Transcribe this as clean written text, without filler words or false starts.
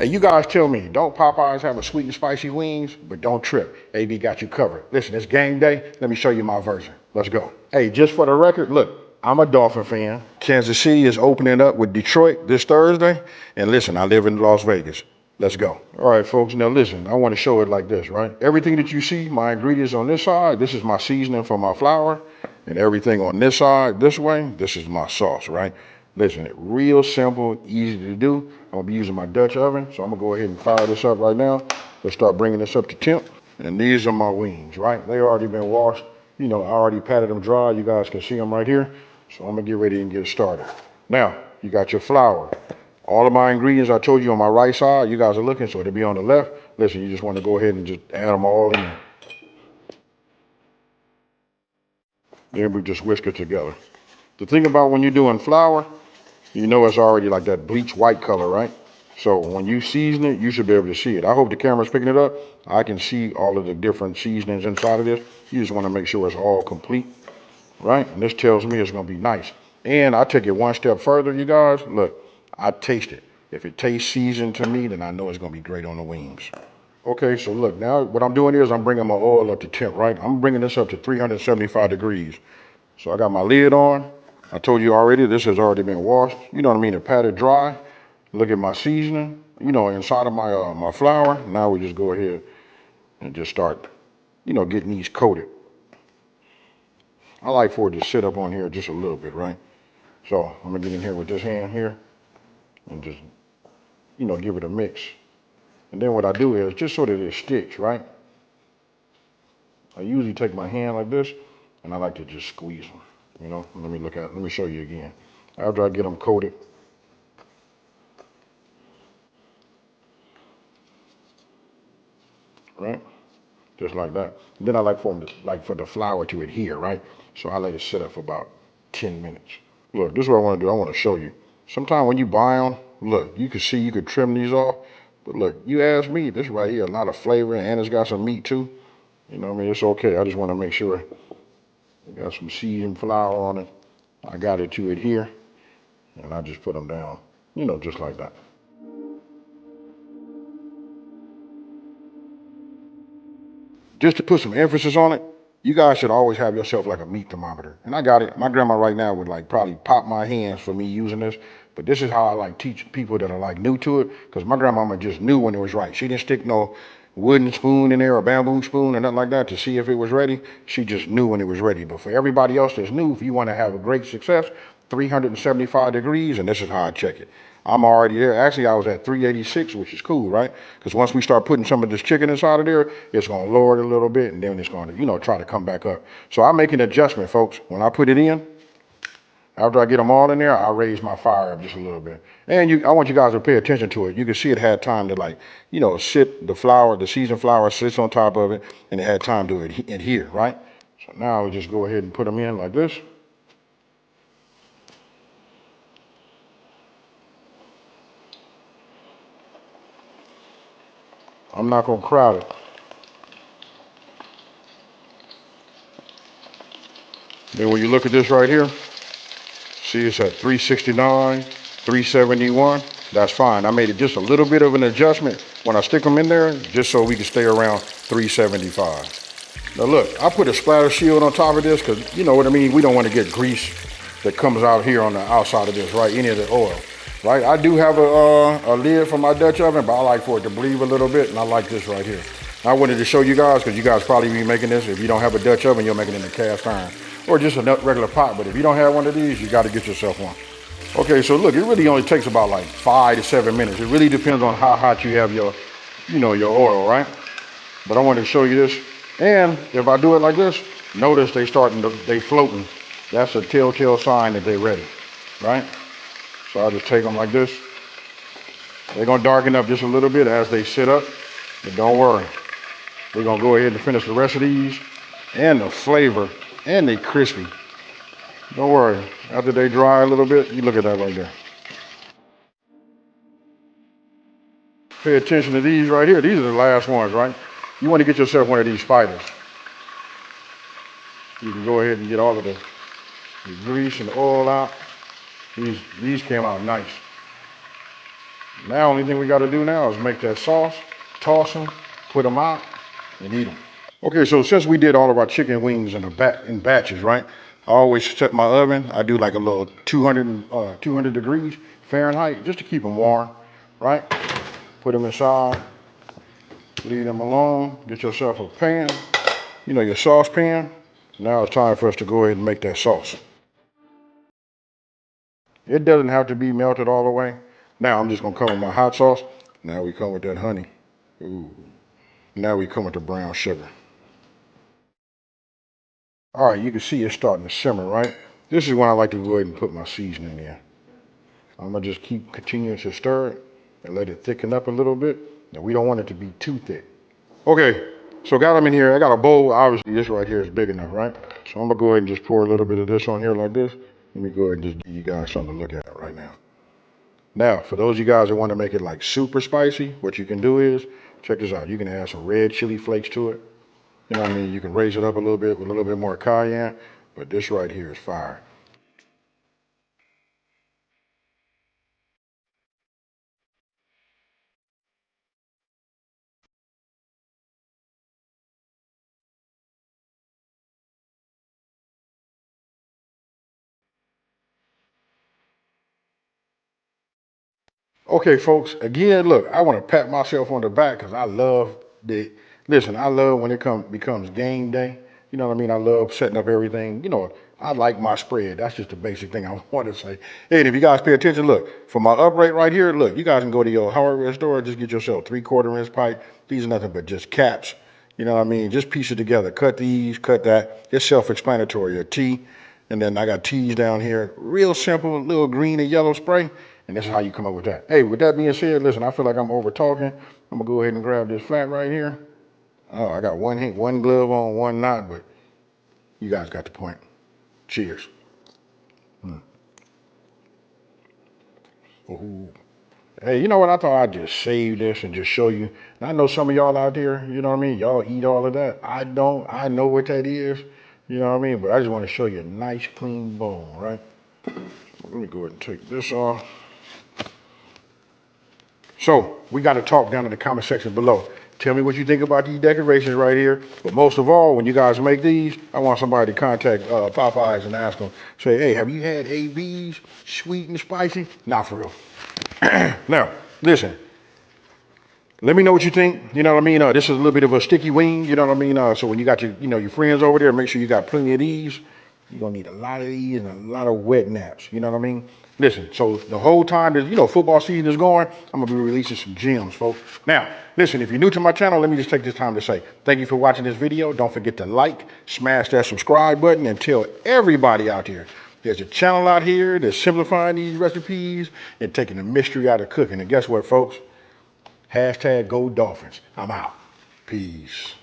Hey, you guys tell me, don't Popeyes have a sweet and spicy wings? But don't trip. AB got you covered. Listen, it's game day. Let me show you my version. Let's go. Hey, just for the record, look, I'm a Dolphin fan. Kansas City is opening up with Detroit this Thursday. And listen, I live in Las Vegas. Let's go. All right, folks. Now listen, I want to show it like this, right? Everything that you see, my ingredients on this side, this is my seasoning for my flour. And everything on this side, this way, this is my sauce, right? Listen, real simple, easy to do. I'm gonna be using my Dutch oven, so I'm gonna go ahead and fire this up right now. Let's start bringing this up to temp. And these are my wings, right? They already been washed. You know, I already patted them dry. You guys can see them right here. So I'm gonna get ready and get started. Now, you got your flour. All of my ingredients I told you on my right side, you guys are looking, so they'll be on the left. Listen, you just wanna go ahead and just add them all in. Then we just whisk it together. The thing about when you're doing flour, you know it's already like that bleach white color, right? So when you season it, you should be able to see it. I hope the camera's picking it up. I can see all of the different seasonings inside of this. You just want to make sure it's all complete, right? And this tells me it's going to be nice. And I take it one step further, you guys. Look, I taste it. If it tastes seasoned to me, then I know it's going to be great on the wings. Okay, so look, now what I'm doing is I'm bringing my oil up to temp, right? I'm bringing this up to 375 degrees. So I got my lid on. I told you already, this has already been washed. You know what I mean? To pat it dry. Look at my seasoning, you know, inside of my flour. Now we just go ahead and just start, you know, getting these coated. I like for it to sit up on here just a little bit, right? So I'm gonna get in here with this hand here and just, you know, give it a mix. And then what I do is just so that it sticks, right? I usually take my hand like this and I like to just squeeze them, you know? Let me show you again. After I get them coated, right? Just like that. And then I like for them to, like for the flour to adhere, right? So I let it sit up for about 10 minutes. Look, this is what I want to do. I want to show you. Sometimes when you buy them, look, you can see you could trim these off. But look, you ask me, this right here, a lot of flavor and it's got some meat too. You know what I mean? It's okay. I just want to make sure it got some seasoned flour on it. I got it to adhere. And I just put them down, you know, just like that. Just to put some emphasis on it, you guys should always have yourself like a meat thermometer. And I got it. My grandma right now would like probably pop my hands for me using this. But this is how I like teach people that are like new to it. Because my grandmama just knew when it was right. She didn't stick no wooden spoon in there or bamboo spoon or nothing like that to see if it was ready. She just knew when it was ready. But for everybody else that's new, if you want to have a great success, 375 degrees, and this is how I check it. I'm already there. Actually, I was at 386, which is cool, right? Because once we start putting some of this chicken inside of there, it's going to lower it a little bit, and then it's going to, you know, try to come back up. So I make an adjustment, folks. When I put it in, after I get them all in there, I raise my fire up just a little bit. And I want you guys to pay attention to it. You can see it had time to like, you know, sit the flour, the seasoned flour sits on top of it, and it had time to adhere, right? So now we just go ahead and put them in like this. I'm not going to crowd it. Then when you look at this right here, see it's at 369, 371. That's fine. I made it just a little bit of an adjustment when I stick them in there, just so we can stay around 375. Now look, I put a splatter shield on top of this because you know what I mean. We don't want to get grease that comes out here on the outside of this, right? Any of the oil, right? I do have a lid for my Dutch oven, but I like for it to breathe a little bit, and I like this right here. I wanted to show you guys because you guys probably be making this. If you don't have a Dutch oven, you'll make it in a cast iron or just a regular pot. But if you don't have one of these, you got to get yourself one. Okay, so look, it really only takes about like 5 to 7 minutes. It really depends on how hot you have your, you know, your oil, right? But I wanted to show you this. And if I do it like this, notice they floating. That's a telltale sign that they're ready, right? So I'll just take them like this. They're gonna darken up just a little bit as they sit up, but don't worry. We're gonna go ahead and finish the rest of these. And the flavor, and they crispy. Don't worry, after they dry a little bit, you look at that right there. Pay attention to these right here. These are the last ones, right? You want to get yourself one of these spiders. You can go ahead and get all of the grease and oil out. These came out nice. Now, only thing we got to do now is make that sauce, toss them, put them out, and eat them. Okay, so since we did all of our chicken wings in batches, right? I always set my oven. I do like a little 200 degrees Fahrenheit just to keep them warm, right? Put them inside, leave them alone. Get yourself a pan, your saucepan. Now it's time for us to go ahead and make that sauce. It doesn't have to be melted all the way. Now I'm just gonna come with my hot sauce. Now we come with that honey. Ooh. Now we come with the brown sugar. All right, you can see it's starting to simmer, right? This is when I like to go ahead and put my seasoning in. I'm gonna just keep continuing to stir it and let it thicken up a little bit. Now we don't want it to be too thick. Okay, so got them in here. I got a bowl. Obviously, this right here is big enough, right? So I'm gonna go ahead and just pour a little bit of this on here like this. Let me go ahead and just give you guys something to look at right now. Now, for those of you guys that want to make it like super spicy, what you can do is, check this out. You can add some red chili flakes to it. You know what I mean? You can raise it up a little bit with a little bit more cayenne, but this right here is fire. Okay, folks, again, look, I want to pat myself on the back because I love listen, I love when becomes game day. You know what I mean? I love setting up everything. I like my spread. That's just the basic thing I want to say. Hey, and if you guys pay attention, look, for my upright right here, look, you guys can go to your hardware store, just get yourself 3/4 inch pipe. These are nothing but just caps. You know what I mean? Just piece it together. Cut these, cut that. It's self-explanatory. A T, and then I got T's down here. Real simple, little green and yellow spray. And this is how you come up with that. Hey, with that being said, listen, I feel like I'm over talking. I'm gonna go ahead and grab this flat right here. Oh, I got one glove on, one not, but you guys got the point. Cheers. Mm. Ooh. Hey, you know what? I thought I'd just save this and just show you. And I know some of y'all out there, you know what I mean? Y'all eat all of that. I don't. I know what that is. You know what I mean? But I just want to show you a nice clean bowl, right? Let me go ahead and take this off. So we got to talk down in the comment section below. Tell me what you think about these decorations right here. But most of all, when you guys make these, I want somebody to contact Popeyes and ask them, say, hey, have you had ABs, sweet and spicy? Not for real. Now, listen, let me know what you think. You know what I mean? This is a little bit of a sticky wing. You know what I mean? So when you got your friends over there, make sure you got plenty of these. You're gonna need a lot of these and a lot of wet naps. You know what I mean? Listen, so the whole time that football season is going, I'm gonna be releasing some gems, folks. Now, listen, if you're new to my channel, let me just take this time to say thank you for watching this video. Don't forget to like, smash that subscribe button, and tell everybody out there there's a channel out here that's simplifying these recipes and taking the mystery out of cooking. And guess what, folks? Hashtag go Dolphins. I'm out. Peace.